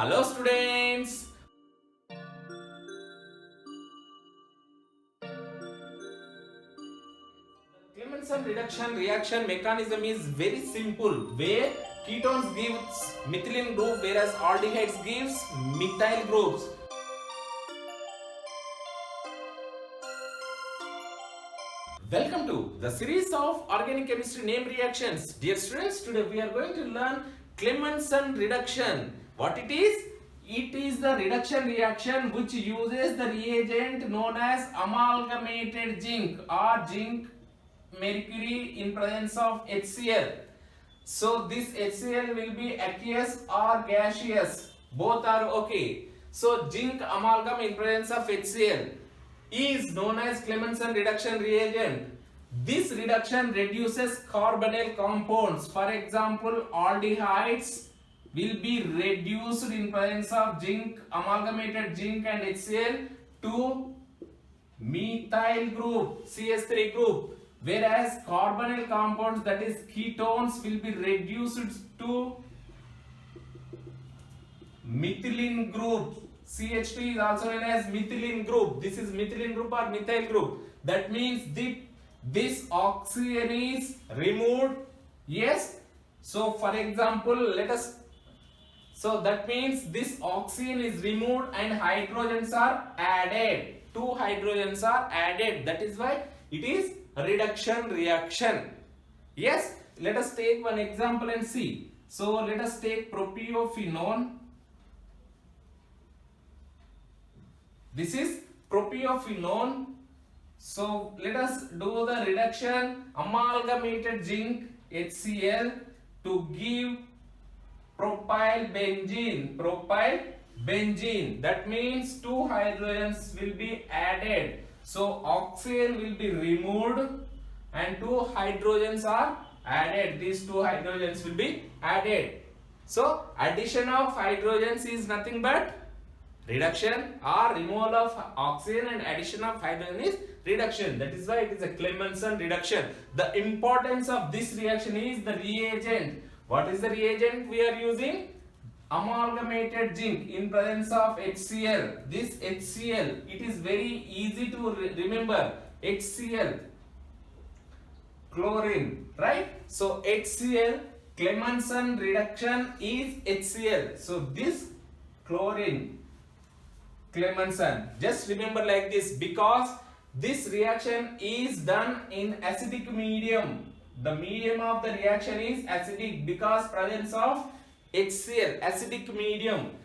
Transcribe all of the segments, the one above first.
Hello students. Clemmensen reduction reaction mechanism is very simple, where ketones gives methylene group whereas aldehydes gives methyl groups. Welcome to the series of organic chemistry name reactions. Dear students, today we are going to learn Clemmensen reduction. What it is? It is the reduction reaction which uses the reagent known as amalgamated zinc or zinc mercury in presence of HCl. So this HCl will be aqueous or gaseous. Both are okay. So zinc amalgam in presence of HCl is known as Clemmensen reduction reagent. This reduction reduces carbonyl compounds. For example, aldehydes will be reduced in presence of zinc, amalgamated zinc and HCl to methyl group, CH3 group, whereas carbonyl compounds, that is ketones, will be reduced to methylene group. CH2 is also known as methylene group. This is methylene group or methyl group. That means this oxygen is removed. Yes. So for example, so that means this oxygen is removed and hydrogens are added. Two hydrogens are added. That is why it is a reduction reaction. Yes. Let us take one example and see. So let us take propiophenone. This is propiophenone. So let us do the reduction amalgamated zinc HCl to give propyl benzene. That means two hydrogens will be added. So oxygen will be removed and two hydrogens are added. These two hydrogens will be added. So addition of hydrogens is nothing but reduction, or removal of oxygen and addition of hydrogen is reduction. That is why it is a Clemmensen reduction. The importance of this reaction is the reagent. What is the reagent we are using? Amalgamated zinc in presence of HCl. This HCl, it is very easy to remember. HCl, chlorine, right? So HCl, Clemmensen reduction is HCl. So this chlorine, Clemmensen. Just remember like this, because this reaction is done in acidic medium. The medium of the reaction is acidic because presence of HCl, acidic medium.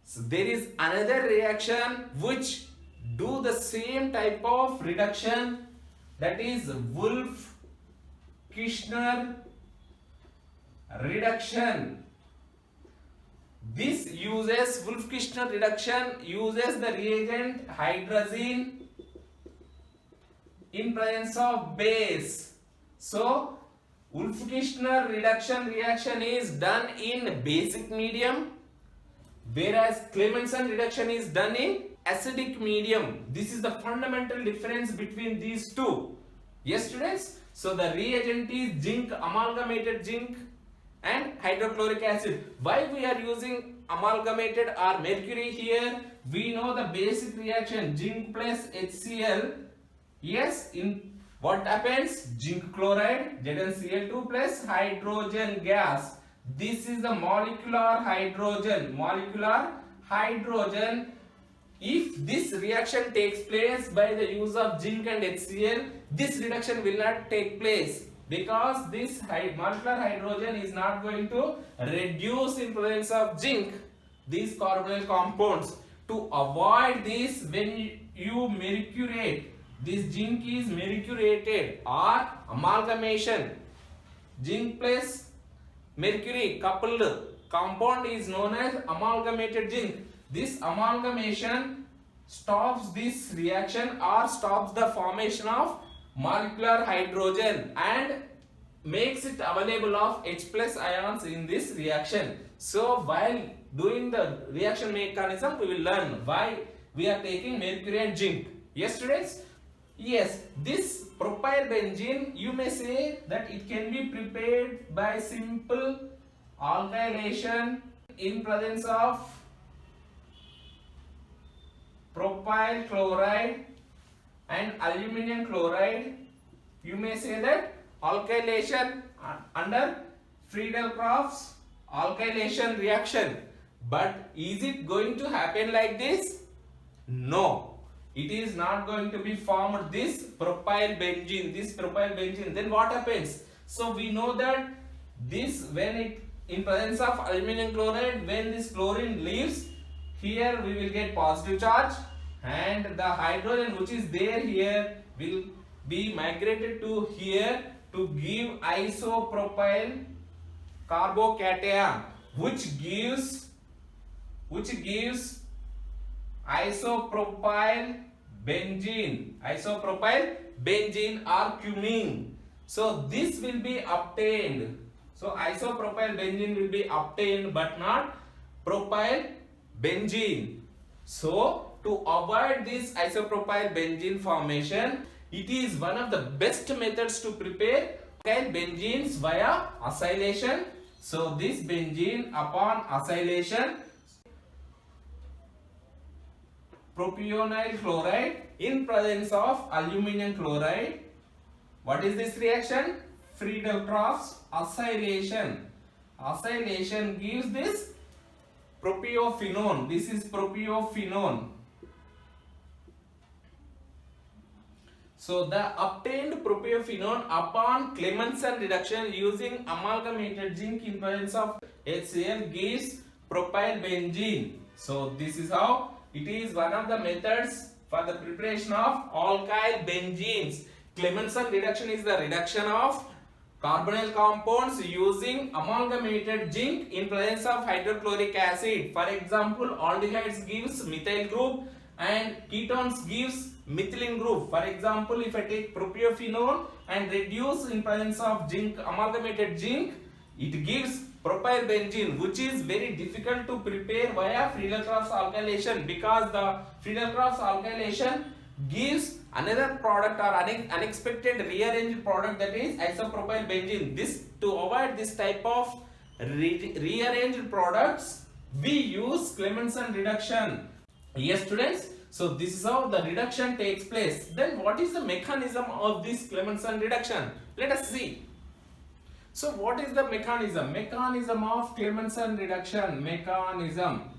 So there is another reaction which do the same type of reduction, that is Wolff-Kishner reduction. This uses Wolff-Kishner reduction uses the reagent hydrazine in presence of base. So Wolff-Kishner reaction is done in basic medium, whereas Clemmensen reduction is done in acidic medium. This is the fundamental difference between these two. Yes students, so the reagent is zinc, amalgamated zinc and hydrochloric acid. Why we are using amalgamated or mercury here? We know the basic reaction zinc plus HCl. Yes, in what happens? Zinc chloride, ZnCl2 plus hydrogen gas. This is the molecular hydrogen. If this reaction takes place by the use of zinc and HCl, this reduction will not take place, because this molecular hydrogen is not going to reduce in presence of zinc these carbonyl compounds. To avoid this, when you mercurate, this zinc is mercurated or amalgamation. Zinc plus mercury coupled compound is known as amalgamated zinc. This amalgamation stops this reaction or stops the formation of molecular hydrogen and makes it available of H plus ions in this reaction. So while doing the reaction mechanism, we will learn why we are taking mercury and zinc. Yes students? Yes, this propyl benzene, you may say that it can be prepared by simple alkylation In presence of propyl chloride and aluminum chloride, you may say that alkylation under Friedel-Crafts alkylation reaction. But is it going to happen like this? No, it is not going to be formed this propyl benzene. Then what happens? So we know that this, when it in presence of aluminum chloride, when this chlorine leaves, here we will get positive charge, and the hydrogen which is there here will be migrated to here to give isopropyl carbocation, which gives isopropyl benzene or cumene. So this will be obtained. So isopropyl benzene will be obtained, but not propyl benzene. So to avoid this isopropyl benzene formation, it is one of the best methods to prepare alkyl benzenes via acylation. So this benzene upon acylation, propionyl chloride in presence of aluminum chloride. What is this reaction? Friedel-Crafts acylation. Acylation gives this propiophenone. This is propiophenone. So the obtained propiophenone upon Clemmensen reduction using amalgamated zinc in presence of HCl gives propyl benzene. So this is how it is one of the methods for the preparation of alkyl benzenes. Clemmensen reduction is the reduction of carbonyl compounds using amalgamated zinc in presence of hydrochloric acid. For example, aldehydes gives methyl group and ketones gives methylene group. For example, if I take propiophenone and reduce in presence of zinc, amalgamated zinc, it gives propyl benzene, which is very difficult to prepare via Friedel-Crafts alkylation, because the Friedel-Crafts alkylation gives another product or unexpected rearranged product, that is isopropyl benzene. This, to avoid this type of rearranged products, we use Clemmensen reduction. Yes students, so this is how the reduction takes place. Then what is the mechanism of this Clemmensen reduction? Let us see. So what is the mechanism? Mechanism of Clemmensen reduction. Mechanism.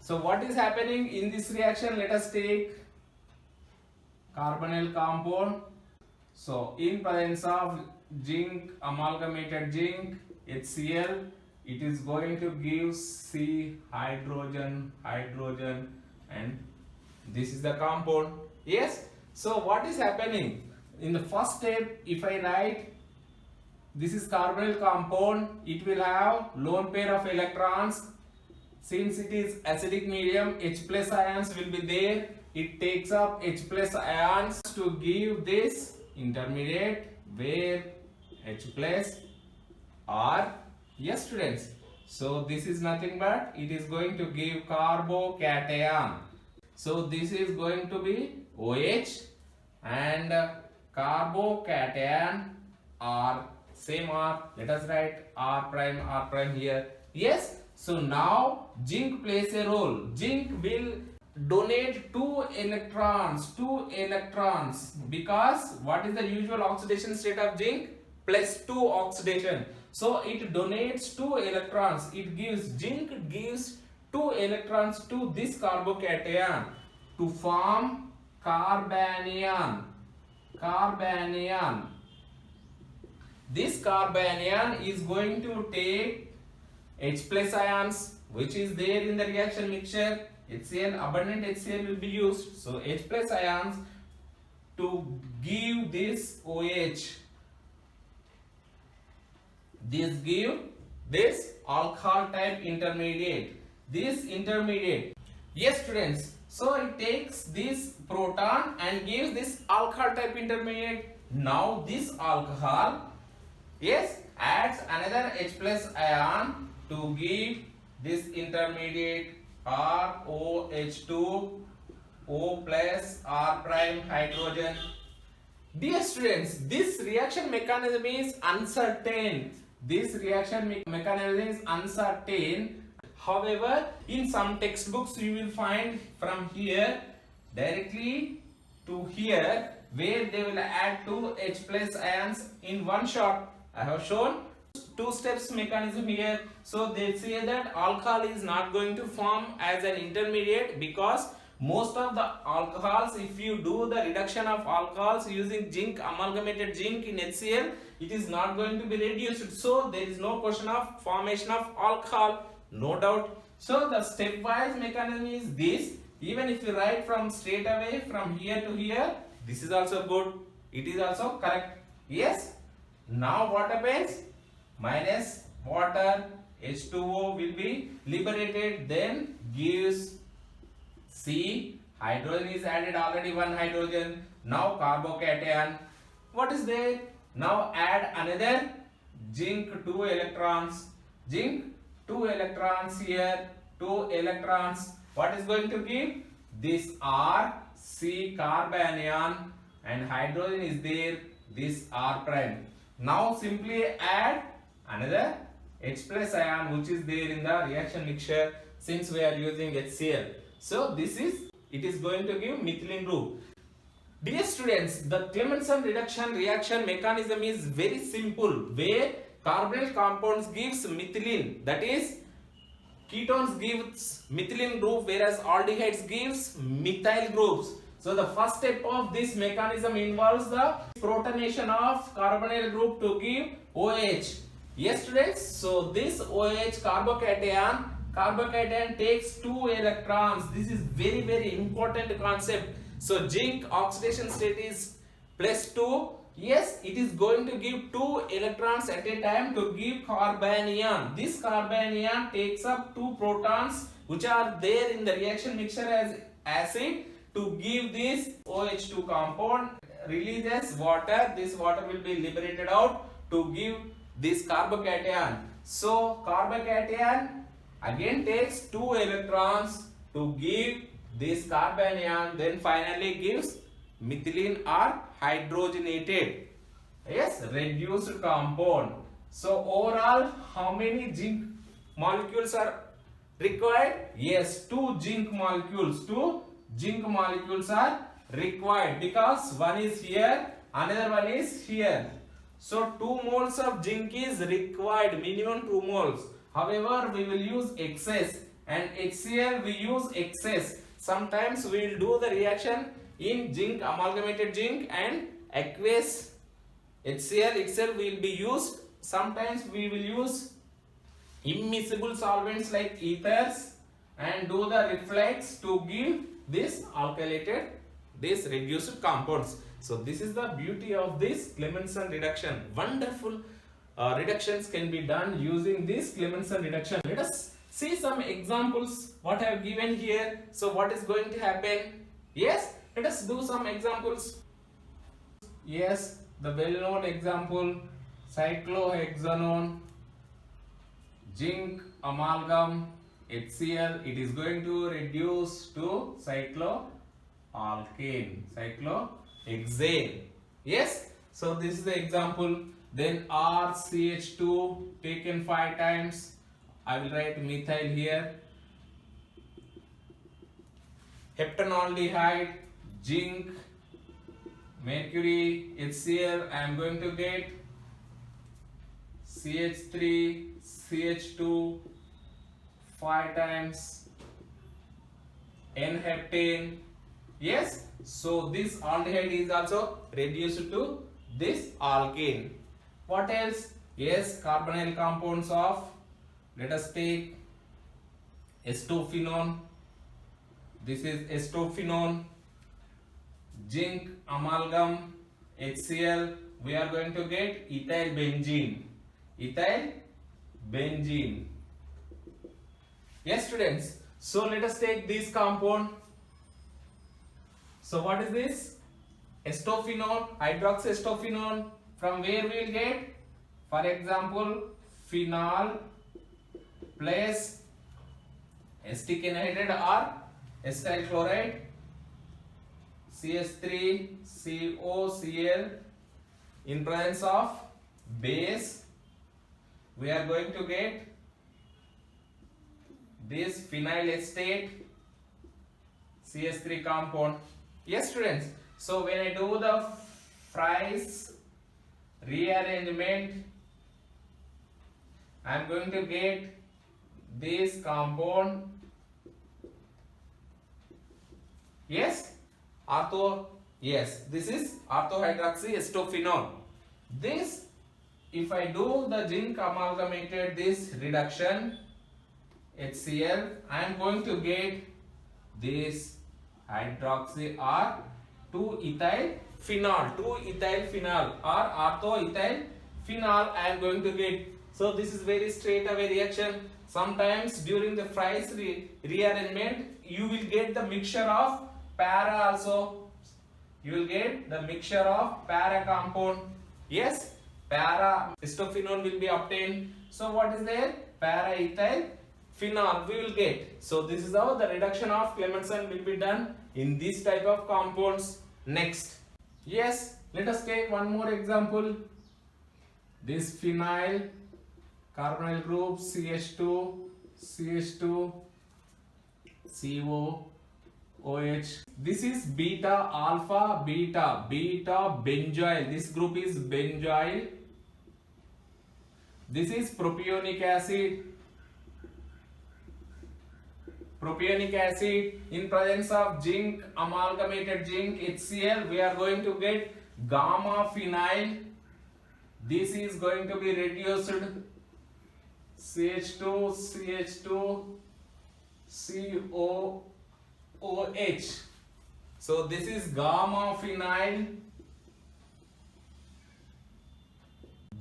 So what is happening in this reaction? Let us take carbonyl compound. So in presence of zinc, amalgamated zinc, HCl, it is going to give C hydrogen, and this is the compound. Yes. So what is happening? In the first step, if I write, this is carbonyl compound, it will have lone pair of electrons. Since it is acidic medium, H plus ions will be there. It takes up H plus ions to give this intermediate, where H plus are, yes students. So this is nothing but it is going to give carbocation. So this is going to be OH, and carbocation are same R. Let us write R prime here. Yes. So now zinc plays a role. Zinc will donate two electrons, because what is the usual oxidation state of zinc? +2 oxidation. So it donates 2 electrons. It gives, zinc gives 2 electrons to this carbocation to form carbanion. This carbanion is going to take H plus ions, which is there in the reaction mixture. HCl, abundant HCl will be used. So H plus ions to give this OH. This give this alcohol type intermediate. This intermediate. Yes students. So it takes this proton and gives this alcohol type intermediate. Now this alcohol, yes, adds another H plus ion to give this intermediate ROH2 O plus R prime hydrogen. Dear students, this reaction mechanism is uncertain. However, in some textbooks you will find from here directly to here, where they will add two H plus ions in one shot. I have shown two steps mechanism here. So they say that alcohol is not going to form as an intermediate, because most of the alcohols, if you do the reduction of alcohols using zinc, amalgamated zinc in HCl, it is not going to be reduced. So there is no question of formation of alcohol, no doubt. So the stepwise mechanism is this. Even if you write from straight away from here to here, this is also good. It is also correct. Yes. Now what happens? Minus water, H2O will be liberated, then gives C. Hydrogen is added, already one hydrogen. Now carbocation. What is there? Now add another zinc, 2 electrons. Zinc, 2 electrons here, 2 electrons. What is going to give? This R, C carbanion, and hydrogen is there, this R prime. Now simply add another H plus ion which is there in the reaction mixture, since we are using HCl. So this is, it is going to give methylene group. Dear students, the Clemmensen reduction reaction mechanism is very simple, where carbonyl compounds gives methylene, that is ketones gives methylene group, whereas aldehydes gives methyl groups. So the first step of this mechanism involves the protonation of carbonyl group to give OH. Yes students, so this OH carbocation takes 2 electrons. This is very important concept. So zinc oxidation state is +2. Yes, it is going to give 2 electrons at a time to give carbanion. This carbanion takes up 2 protons which are there in the reaction mixture as acid to give this OH2 compound, releases water. This water will be liberated out to give this carbocation. So carbocation again takes 2 electrons to give this carbanion, then finally gives methylene or hydrogenated, yes, reduced compound. So overall, how many zinc molecules are required? Yes, 2 zinc molecules. 2 zinc molecules are required, because one is here, another one is here. So 2 moles of zinc is required, minimum 2 moles. However, we will use excess, and HCl we use excess. Sometimes we will do the reaction in zinc, amalgamated zinc, and aqueous HCl itself will be used. Sometimes we will use immiscible solvents like ethers and do the reflex to give this alkylated, this reduced compounds. So this is the beauty of this Clemmensen reduction. Wonderful reductions can be done using this Clemmensen reduction. Let us see some examples what I have given here. So what is going to happen? Yes, let us do some examples. Yes, the well-known example, cyclohexanone, zinc, amalgam, HCl, it is going to reduce to cycloalkane, cyclohexane. Yes, so this is the example. Then RCH2 taken 5 times. I will write methyl here. Heptanaldehyde, zinc, mercury, HCl. I am going to get CH3, CH2 5 times, N-heptane. Yes, so this aldehyde is also reduced to this alkane. What else? Yes, carbonyl compounds of, let us take acetophenone. This is acetophenone, zinc, amalgam, HCl. We are going to get ethyl benzene. Ethyl benzene. Yes, students. So let us take this compound. So what is this? Acetophenone, hydroxyacetophenone. From where we will get? For example, phenol plus acetic anhydride or acetyl chloride, CH3, COCl. In presence of base, we are going to get this phenyl acetate CH3 compound. Yes, students. So when I do the Fries rearrangement, I am going to get this compound. Yes, ortho. Yes, this is orthohydroxyacetophenol. This, if I do the zinc amalgamated this reduction HCl, I am going to get this hydroxy or 2-ethyl phenol. 2-ethyl phenol or ortho-ethyl phenol I am going to get. So this is very straight away reaction. Sometimes during the Fries rearrangement, you will get the mixture of para also. You will get the mixture of para compound. Yes, para acetophenol will be obtained. So what is there? Para ethyl phenol we will get. So this is how the reduction of Clemmensen will be done in this type of compounds. Next, yes, let us take one more example. This phenyl carbonyl group CH2 CO OH. This is beta alpha beta benzoyl. This group is benzoyl. This is propionic acid. Propionic acid in presence of zinc, amalgamated zinc HCl, we are going to get gamma phenyl. This is going to be reduced CH2 COOH. So this is gamma phenyl.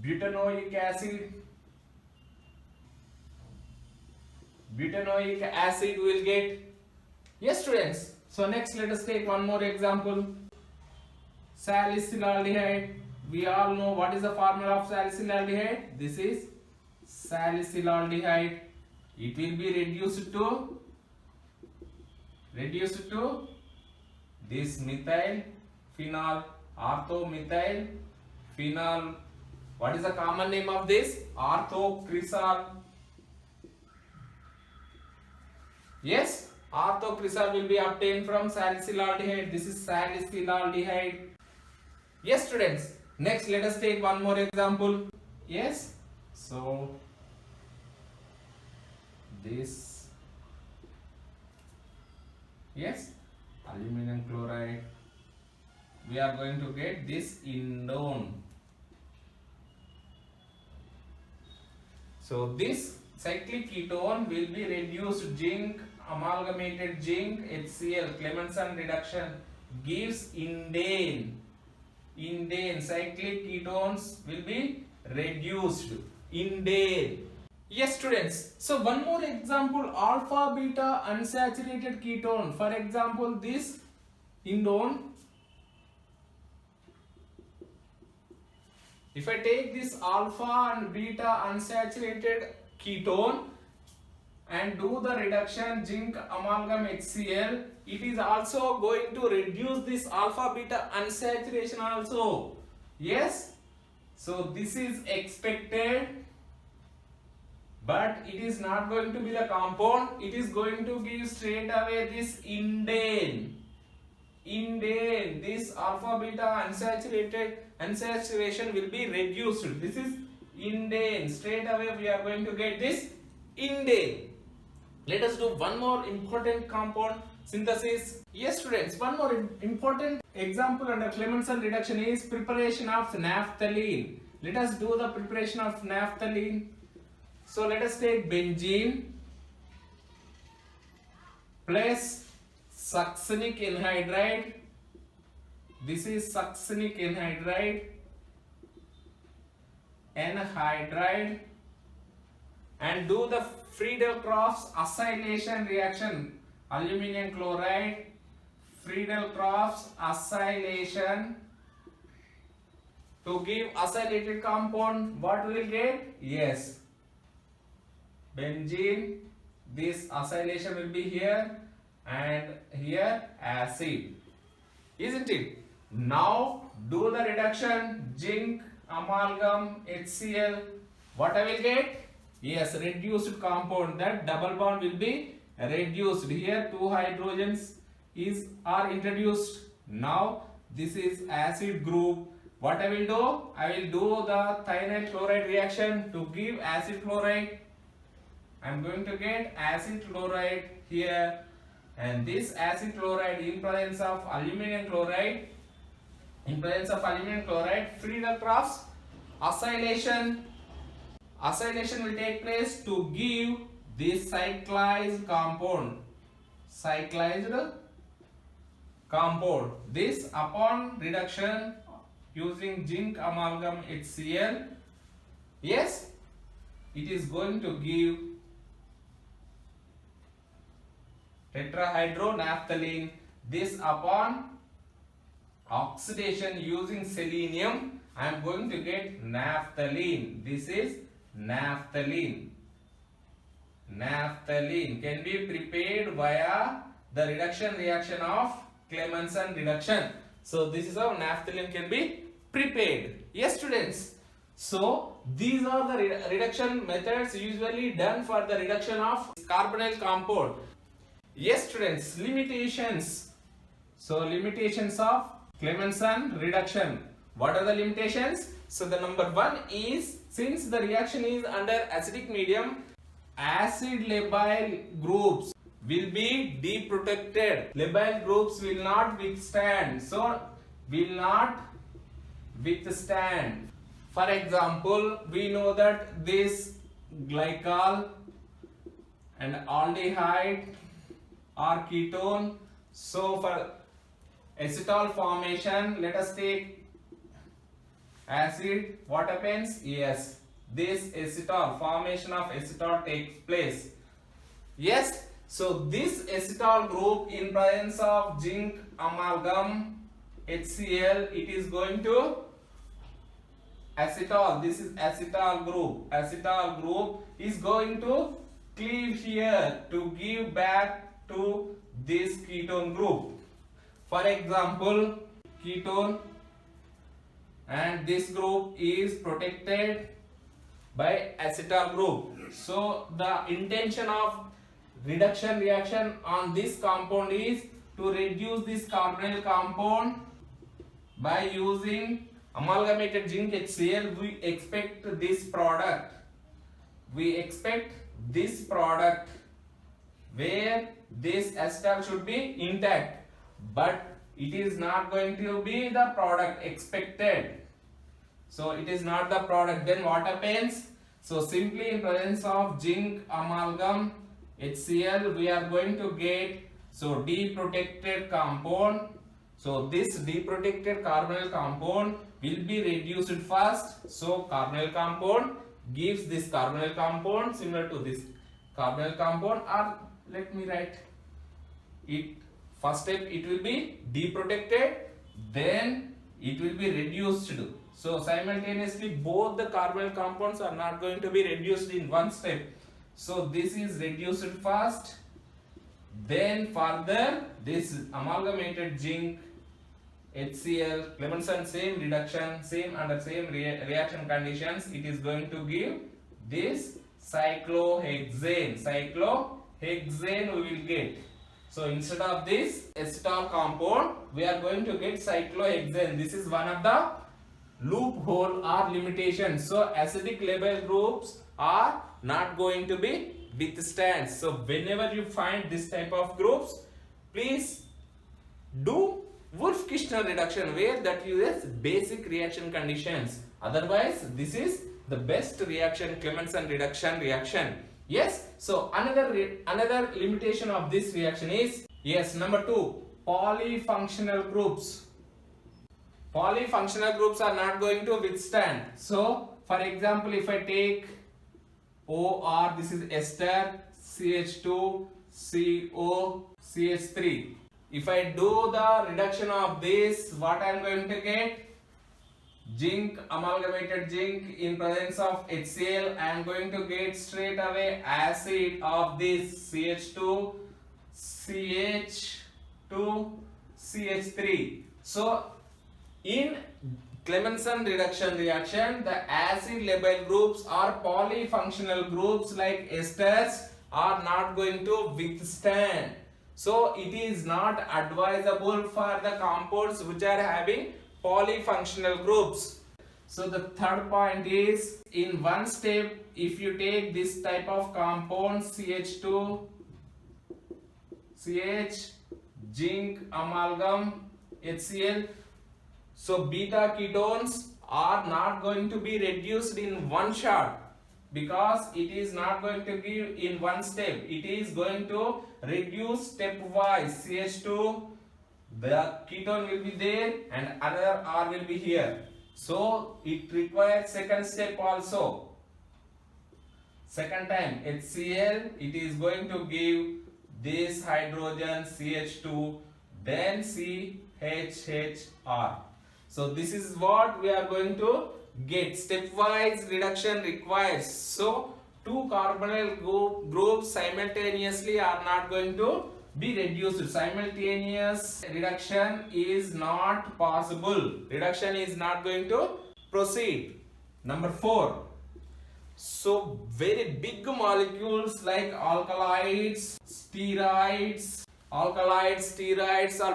Butanoic acid. Butanoic acid will get. Yes, students. So next let us take one more example. Salicylaldehyde. We all know what is the formula of salicylaldehyde. This is salicylaldehyde. It will be reduced to this methyl phenol, orthomethyl phenol. What is the common name of this? Orthocresol. Yes, orthocresol will be obtained from salicylaldehyde. This is salicylaldehyde. Yes, students. Next, let us take one more example. Yes. So this, yes, aluminum chloride. We are going to get this indone. So this cyclic ketone will be reduced zinc, amalgamated zinc, HCl, Clemmensen reduction gives indane. Indane, cyclic ketones will be reduced. Indane. Yes, students. So one more example, alpha beta unsaturated ketone. For example, this indone. If I take this alpha and beta unsaturated ketone and do the reduction zinc amalgam HCl, it is also going to reduce this alpha beta unsaturation also. Yes. So this is expected, but it is not going to be the compound. It is going to give straight away this indane. Indane, this alpha beta unsaturation will be reduced. This is indane. Straight away we are going to get this indane. Let us do one more important compound synthesis. Yes, students, one more important example under Clemmensen reduction is preparation of naphthalene. Let us do the preparation of naphthalene. So let us take benzene plus succinic anhydride. This is succinic anhydride, and do the Friedel-Crafts acylation reaction. Aluminum chloride, Friedel-Crafts acylation to give acylated compound. What we will get? Yes, benzene. This acylation will be here and here acid, isn't it? Now do the reduction zinc amalgam HCl. What I will get? Yes, reduced compound. That double bond will be reduced. Here two hydrogens are introduced. Now this is acid group. What I will do? I will do the thionyl chloride reaction to give acid chloride. I am going to get acid chloride here, and this acid chloride in presence of aluminum chloride, free reducts acylation. Acylation will take place to give this cyclized compound. This upon reduction using zinc amalgam HCl, yes, it is going to give tetrahydronaphthalene. This upon oxidation using selenium, I am going to get naphthalene. This is naphthalene. Naphthalene can be prepared via the reaction of Clemmensen reduction. So this is how naphthalene can be prepared. Yes, students. So these are the reduction methods usually done for the reduction of carbonyl compound. Yes, students. Limitations. So limitations of Clemmensen reduction. What are the limitations? So the number one is, since the reaction is under acidic medium, acid labile groups will be deprotected. Labile groups will not withstand. So will not withstand. For example, we know that this glycol and aldehyde are ketone. So for acetal formation, let us take acid. What happens? Yes, this acetal, formation of acetal takes place. Yes, so this acetal group in presence of zinc amalgam HCl, it is going to acetal. This is acetal group. Acetal group is going to cleave here to give back to this ketone group. For example, ketone, and this group is protected by acetal group. So the intention of reduction reaction on this compound is to reduce this carbonyl compound by using amalgamated zinc HCl. We expect this product. Where this acetal should be intact, but it is not going to be the product expected. So it is not the product. Then what happens? So simply in presence of zinc amalgam HCl, we are going to get deprotected compound. So this deprotected carbonyl compound will be reduced first. So carbonyl compound gives this carbonyl compound similar to this carbonyl compound, or let me write it. First step, it will be deprotected, then it will be reduced. So simultaneously both the carbonyl compounds are not going to be reduced in one step. So this is reduced first, then further this amalgamated zinc HCl Clemmensen, same reduction, same under same reaction conditions, it is going to give this cyclohexane. Cyclohexane we will get. So instead of this acetal compound, we are going to get cyclohexane. This is one of the loophole or limitation. So acidic labile groups are not going to be withstand. So whenever you find this type of groups, please do Wolff-Kishner reduction where that uses basic reaction conditions. Otherwise, this is the best reaction, Clemmensen reduction reaction. Yes. So another limitation of this reaction is, yes, number 2, polyfunctional groups. Polyfunctional groups are not going to withstand. So for example, if I take OR, this is ester, CH2, CO, CH3. If I do the reduction of this, what I am going to get? Zinc, amalgamated zinc in presence of HCl, I am going to get straight away acid of this CH2, CH2, CH3. So in Clemmensen reduction reaction, the acid labile groups or polyfunctional groups like esters are not going to withstand. So it is not advisable for the compounds which are having polyfunctional groups. So the third point is, in one step, if you take this type of compound CH2, CH, zinc, amalgam, HCl, so beta ketones are not going to be reduced in one shot, because it is not going to give in one step. It is going to reduce stepwise. CH2, the ketone will be there and another R will be here. So it requires second step also. Second time HCl, it is going to give this hydrogen CH2, then CHHR. So this is what we are going to get. Stepwise reduction requires. So two carbonyl groups simultaneously are not going to be reduced. Simultaneous reduction is not possible. Reduction is not going to proceed. Number 4. So very big molecules like alkalides, steroids, or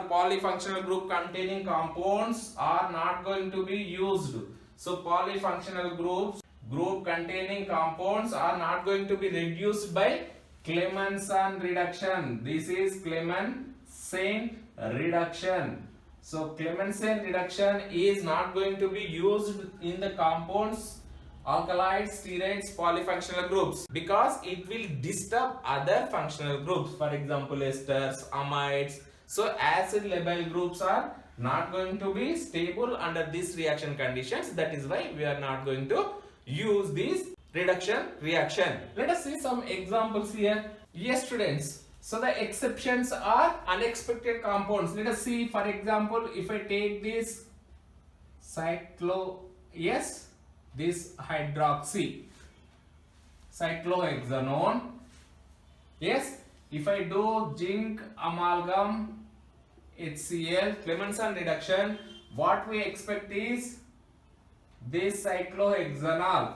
polyfunctional group containing compounds are not going to be used. So polyfunctional group containing compounds are not going to be reduced by Clemmensen reduction. This is Clemmensen reduction. So Clemmensen reduction is not going to be used in the compounds alkalides, steroids, polyfunctional groups, because it will disturb other functional groups, for example esters, amides. So acid labile groups are not going to be stable under these reaction conditions. That is why we are not going to use this reduction reaction. Let us see some examples here. Yes students, so the exceptions are unexpected compounds. Let us see, for example, if I take this this hydroxy cyclohexanone. Yes, if I do zinc amalgam HCl, Clemmensen reduction, what we expect is this cyclohexanol,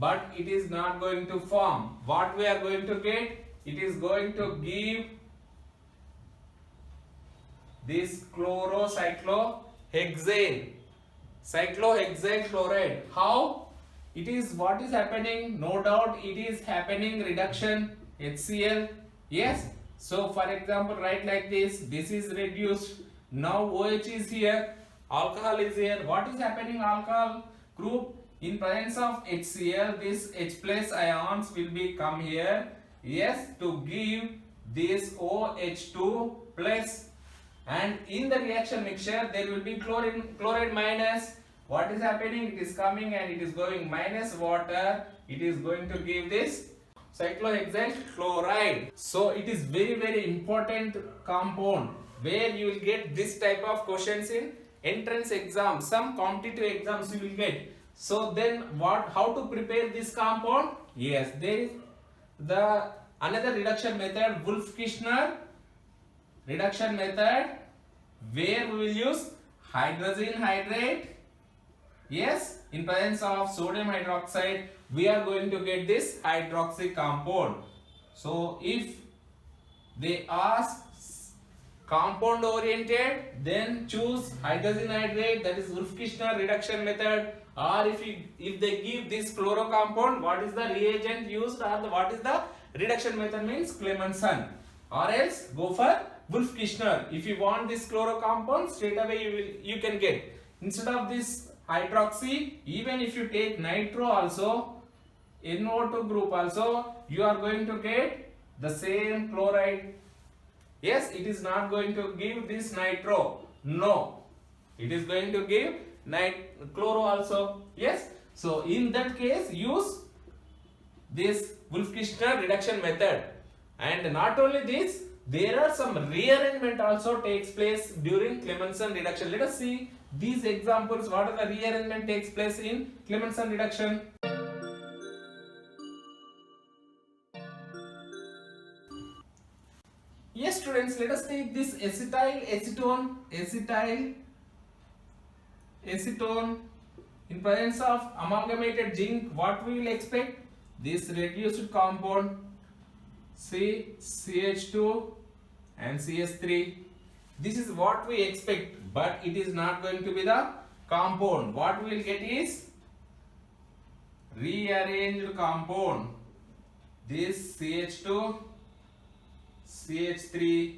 but it is not going to form. What we are going to get? It is going to give this chlorocyclohexane, cyclohexane chloride. How? It is, what is happening? No doubt it is happening reduction HCl. Yes. So for example, write like this. This is reduced. Now OH is here. Alcohol is here. What is happening? Alcohol group, in presence of HCl, this H plus ions will be come here. Yes, to give this OH2 plus. And in the reaction mixture there will be chloride minus. What is happening? It is coming and it is going minus water. It is going to give this cyclohexane chloride. So it is very important compound, where you will get this type of questions in entrance exam, some competitive exams you will get. So then how to prepare this compound? Yes, there is the another reduction method, Wolff-Kishner reduction method, where we will use hydrogen hydrate. Yes, in presence of sodium hydroxide, we are going to get this hydroxy compound. So if they ask compound oriented, then choose hydrogen hydrate, that is Wolff-Kishner reduction method. Or if they give this chloro compound, what is the reagent used, or what is the reduction method means Clemmensen, or else go for Wolff-Kishner. If you want this chloro compound, straight away you can get. Instead of this hydroxy, even if you take nitro also, NO2 group also, you are going to get the same chloride. Yes, it is not going to give this nitro. No, it is going to give chloro also. Yes, so in that case use this Wolff-Kishner reduction method. And not only this, there are some rearrangement also takes place during Clemmensen reduction. Let us see these examples. What are the rearrangement takes place in Clemmensen reduction? Yes students, let us take this acetyl acetone, acetyl acetone. In presence of amalgamated zinc, what we will expect? This reduced compound CH2 and CH3. This is what we expect, but it is not going to be the compound. What we will get is rearranged compound. This CH2, CH3,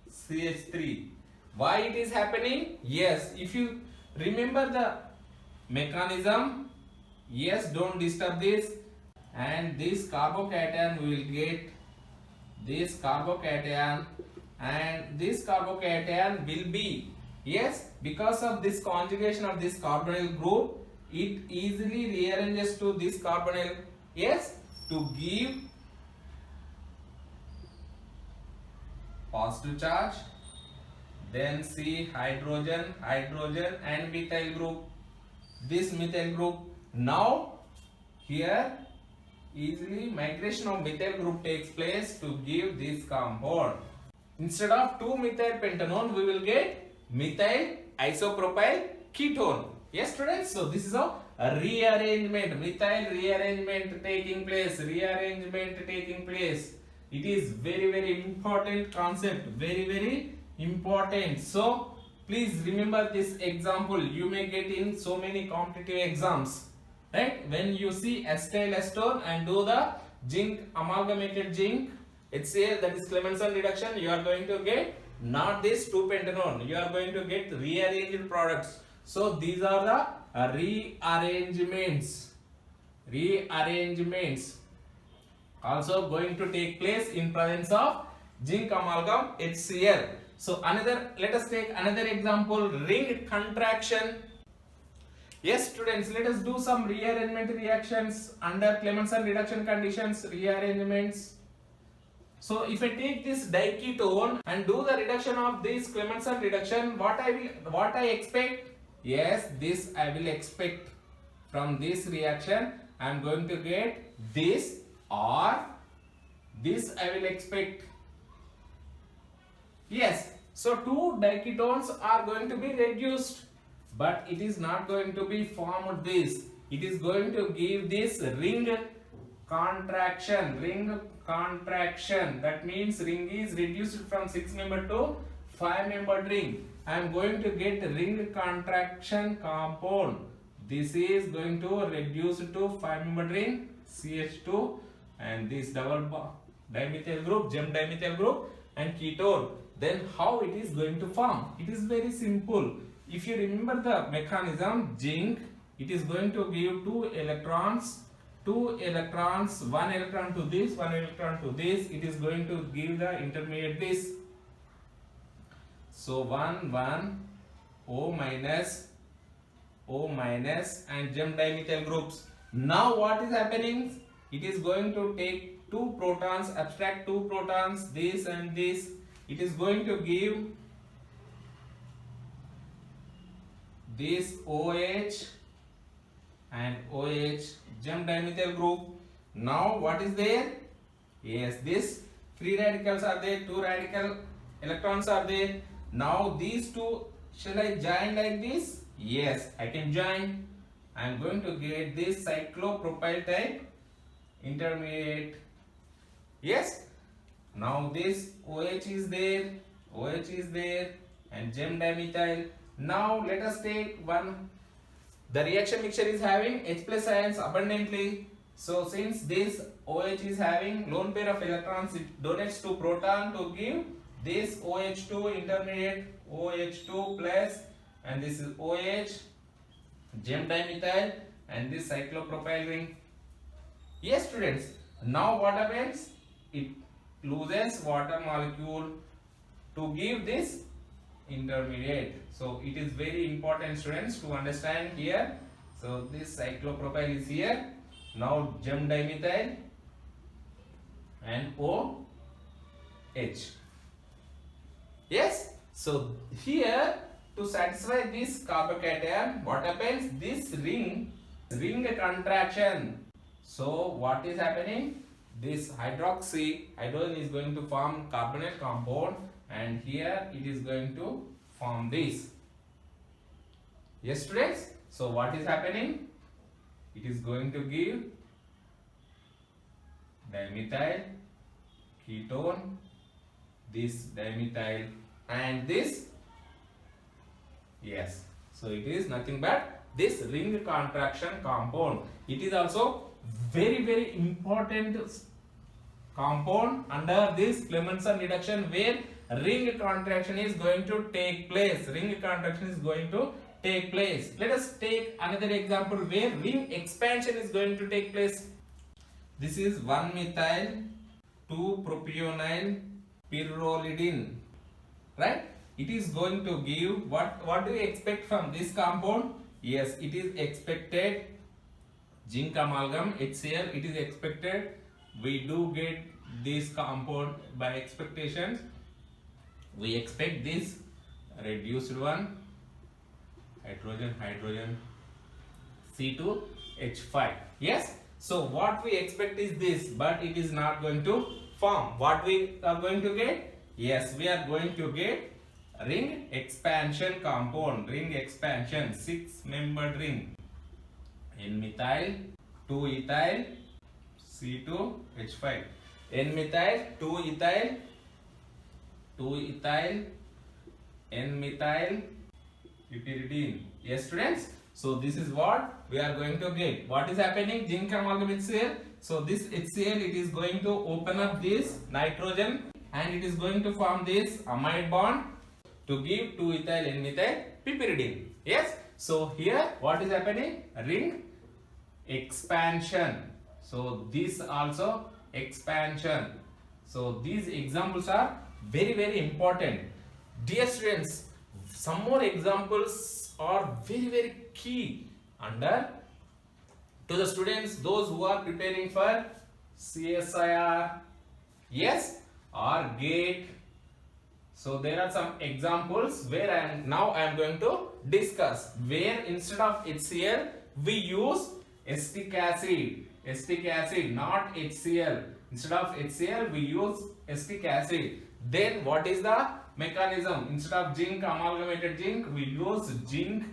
CH3. Why it is happening? Yes, if you remember the mechanism, yes, don't disturb this, and this carbocation we will get this carbocation, and this carbocation will be, yes, because of this conjugation of this carbonyl group, it easily rearranges to this carbonyl, yes, to give positive charge. Then see hydrogen, hydrogen and methyl group. This methyl group. Now here easily migration of methyl group takes place to give this compound. Instead of 2-methyl pentanone, we will get methyl isopropyl ketone. Yes, students. So this is a rearrangement, methyl rearrangement taking place. Rearrangement taking place. It is very important concept. Very important. So please remember this example. You may get in so many competitive exams. Right? When you see acetyl acetone and do the zinc, amalgamated zinc, HCl, that is Clemmensen reduction, you are going to get not this 2-pentanone. You are going to get rearranged products. So these are the rearrangements. Rearrangements also going to take place in presence of zinc amalgam HCl. So let us take another example, ring contraction. Yes, students, let us do some rearrangement reactions under Clemmensen reduction conditions, rearrangements. So if I take this diketone and do the reduction of this Clemmensen reduction, what I expect? Yes, this I will expect from this reaction. I am going to get this, or this I will expect. Yes, so 2 diketones are going to be reduced, but it is not going to be formed this. It is going to give this ring contraction. Ring contraction. That means ring is reduced from 6-membered to 5-membered ring. I am going to get ring contraction compound. This is going to reduce to 5-membered ring CH2 and this double dimethyl group, gem dimethyl group and ketone. Then how it is going to form? It is very simple. If you remember the mechanism, zinc, it is going to give 2 electrons, 1 electron to this, 1 electron to this. It is going to give the intermediate this. So 1 O minus and gem dimethyl groups. Now what is happening? It is going to take 2 protons, abstract 2 protons, this and this. It is going to give this OH and OH, gem dimethyl group. Now what is there? Yes, this free radicals are there, 2 radical electrons are there. Now these two, shall I join like this? Yes, I can join. I am going to get this cyclopropyl type intermediate. Yes. Now this OH is there, and gem dimethyl. Now let us take one. The reaction mixture is having H plus ions abundantly. So since this OH is having lone pair of electrons, it donates to proton to give this OH2 intermediate, OH2 plus, and this is OH, gem dimethyl, and this cyclopropyl ring. Yes, students. Now what happens? It loses water molecule to give this intermediate. So it is very important, students, to understand here. So this cyclopropyl is here. Now gem dimethyl and OH. Yes. So here, to satisfy this carbocation, what happens? This ring contraction. So what is happening? This hydrogen is going to form carbonyl compound, and here it is going to form this. Yes, students. So what is happening? It is going to give dimethyl ketone, this dimethyl, and this. Yes. So it is nothing but this ring contraction compound. It is also very important compound under this Clemmensen reduction, where ring contraction is going to take place. Ring contraction is going to take place. Let us take another example where ring expansion is going to take place. This is 1-methyl 2-propionyl pyrrolidine, right? It is going to give what do you expect from this compound? Yes, it is expected zinc amalgam HCl. It is expected we do get this compound by expectations. We expect this reduced one, hydrogen C2H5. Yes. So what we expect is this, but it is not going to form. What we are going to get? Yes, we are going to get ring expansion compound. Ring expansion, 6-membered ring. N-methyl 2-ethyl C2H5. N-methyl 2-ethyl N-methyl piperidine. Yes, students. So this is what we are going to get. What is happening? Zinc amalgam HCl. So this HCl, it is going to open up this nitrogen and it is going to form this amide bond to give 2-ethyl N-methyl piperidine. Yes. So here what is happening? Ring expansion. So this also expansion. So these examples are very important. Dear students, some more examples are very key under to the students, those who are preparing for CSIR, yes, or GATE. So there are some examples where I am going to discuss, where instead of HCl we use acetic acid, not HCl. Instead of HCl we use acetic acid. Then what is the mechanism? Instead of zinc, amalgamated zinc, we use zinc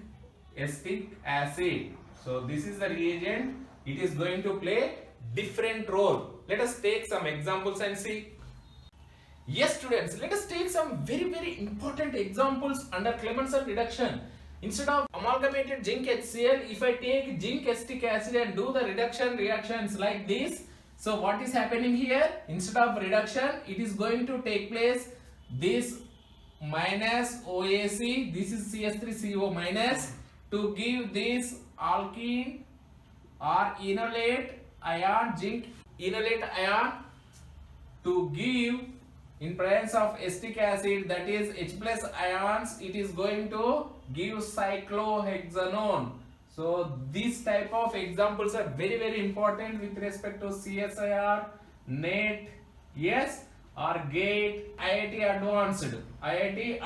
acetic acid. So this is the reagent. It is going to play different role. Let us take some examples and see. Yes, students, let us take some very important examples under Clemmensen reduction. Instead of amalgamated zinc HCl, if I take zinc acetic acid and do the reduction reactions like this, so what is happening here? Instead of reduction, it is going to take place this minus OAC, this is CS3CO minus, to give this alkene or enolate ion, zinc enolate ion, to give in presence of acetic acid, that is H plus ions, it is going to give cyclohexanone. So these type of examples are very important with respect to CSIR, NET, yes, or GATE, IIT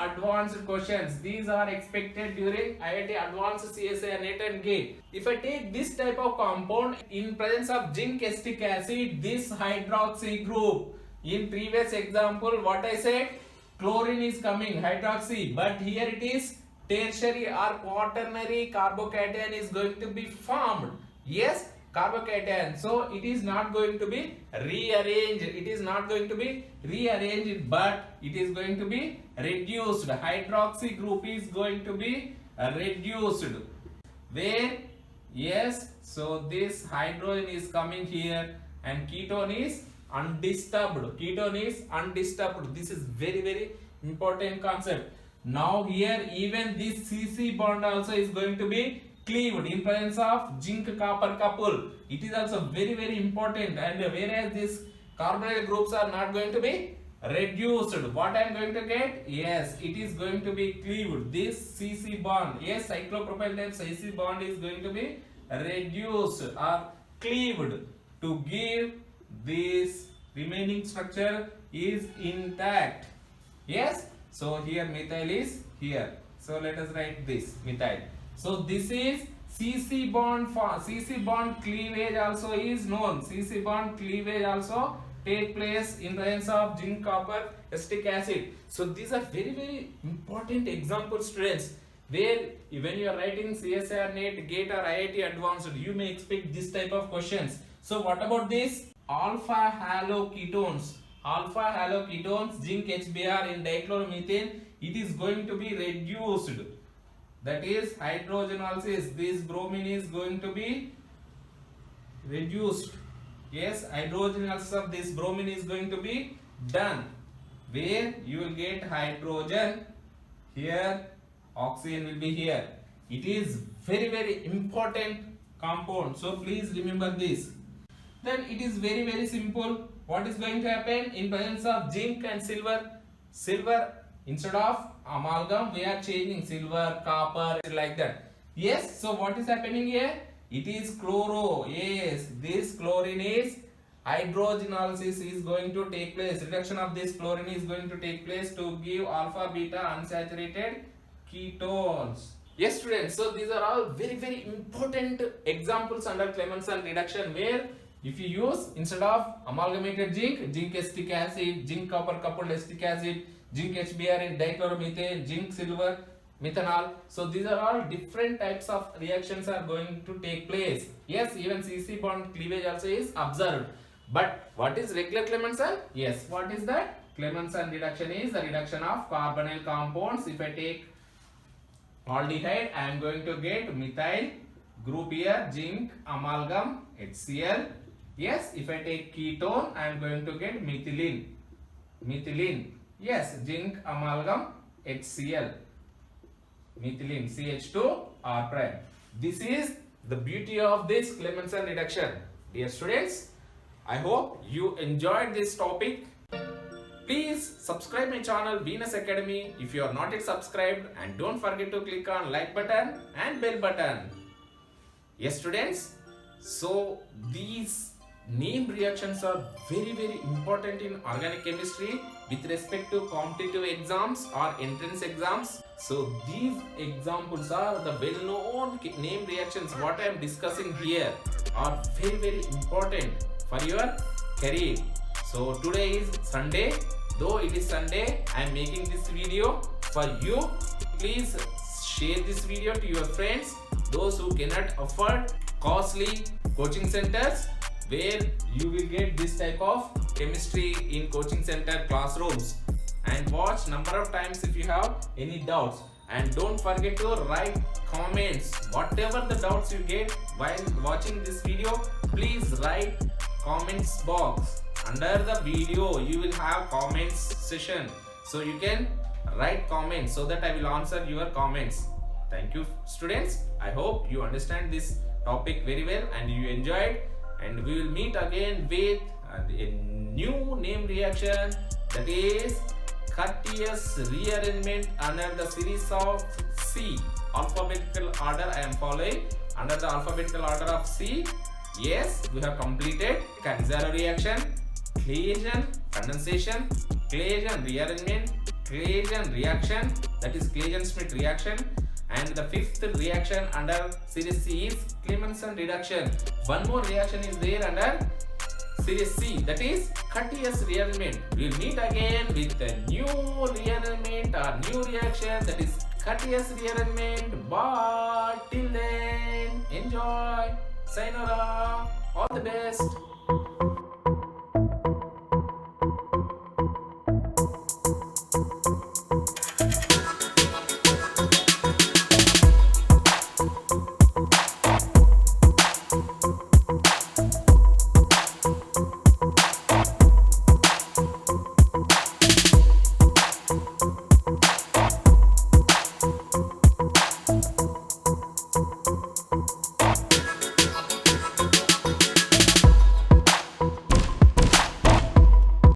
advanced questions. These are expected during IIT advanced CSIR, NET and GATE. If I take this type of compound in presence of zinc acetic acid, this hydroxy group, in previous example what I said, chlorine is coming, hydroxy, but here it is tertiary or quaternary carbocation is going to be formed. Yes, carbocation. So it is not going to be rearranged. It is not going to be rearranged, but it is going to be reduced. Hydroxy group is going to be reduced. Where? Yes. So this hydrogen is coming here and ketone is undisturbed. Ketone is undisturbed. This is very important concept. Now here even this CC bond also is going to be cleaved in presence of zinc copper couple. It is also very important, and whereas these carbonyl groups are not going to be reduced, what I am going to get? Yes, it is going to be cleaved. This CC bond, yes, cyclopropyl type CC bond is going to be reduced or cleaved to give this remaining structure is intact. Yes. So here methyl is here. So let us write this methyl. So this is CC bond. CC bond cleavage also is known. CC bond cleavage also take place in presence of zinc copper acetic acid. So these are very important examples, students. where when you are writing CSIR NET, GATE or IIT Advanced, you may expect this type of questions. So what about this? Alpha haloketones. Alpha haloketones, zinc HBr in dichloromethane, it is going to be reduced. That is hydrogenolysis. This bromine is going to be reduced. Yes, hydrogenolysis of this bromine is going to be done, where you will get hydrogen here, oxygen will be here. It is very important compound, so please remember this. Then it is very simple. What is going to happen in presence of zinc and silver? Silver, instead of amalgam, we are changing silver, copper, like that. Yes, so what is happening here? It is chloro. Yes, this chlorine is hydrogenolysis is going to take place. Reduction of this chlorine is going to take place to give alpha beta unsaturated ketones. Yes, students, so these are all very important examples under Clemmensen reduction, where if you use, instead of amalgamated zinc, zinc acetic acid, zinc copper coupled acetic acid, zinc HBr in dichloromethane, zinc silver methanol. So these are all different types of reactions are going to take place. Yes, even CC bond cleavage also is observed. But what is regular Clemmensen? Yes, what is that? Clemmensen reduction is the reduction of carbonyl compounds. If I take aldehyde, I am going to get methyl group here, zinc amalgam HCl. Yes, if I take ketone, I am going to get methylene. Yes, zinc amalgam HCl. Methylene CH2R prime. This is the beauty of this Clemmensen reduction. Dear students, I hope you enjoyed this topic. Please subscribe my channel Venus Academy if you are not yet subscribed, and don't forget to click on like button and bell button. Yes, students, so these name reactions are very important in organic chemistry with respect to competitive exams or entrance exams. So these examples are the well-known name reactions. What I am discussing here are very important for your career. So today is Sunday. Though it is Sunday, I am making this video for you. Please share this video to your friends, those who cannot afford costly coaching centers, where you will get this type of chemistry in coaching center classrooms, and watch number of times if you have any doubts. And don't forget to write comments. Whatever the doubts you get while watching this video, please write comments box. Under the video you will have comments session, so you can write comments so that I will answer your comments. Thank you, students. I hope you understand this topic very well and you enjoyed, and we will meet again with a new name reaction, that is Curtius rearrangement under the series of C. Alphabetical order I am following under the alphabetical order of C. Yes, we have completed Cannizzaro reaction, Claisen condensation, Claisen rearrangement, Claisen reaction, that is Claisen-Schmidt reaction, and the fifth reaction under series C is Clemmensen reduction. One more reaction is there under series C, that is Curtius rearrangement. We will meet again with a new rearrangement or new reaction, that is Curtius rearrangement. But till then, enjoy. Sayonara. All the best.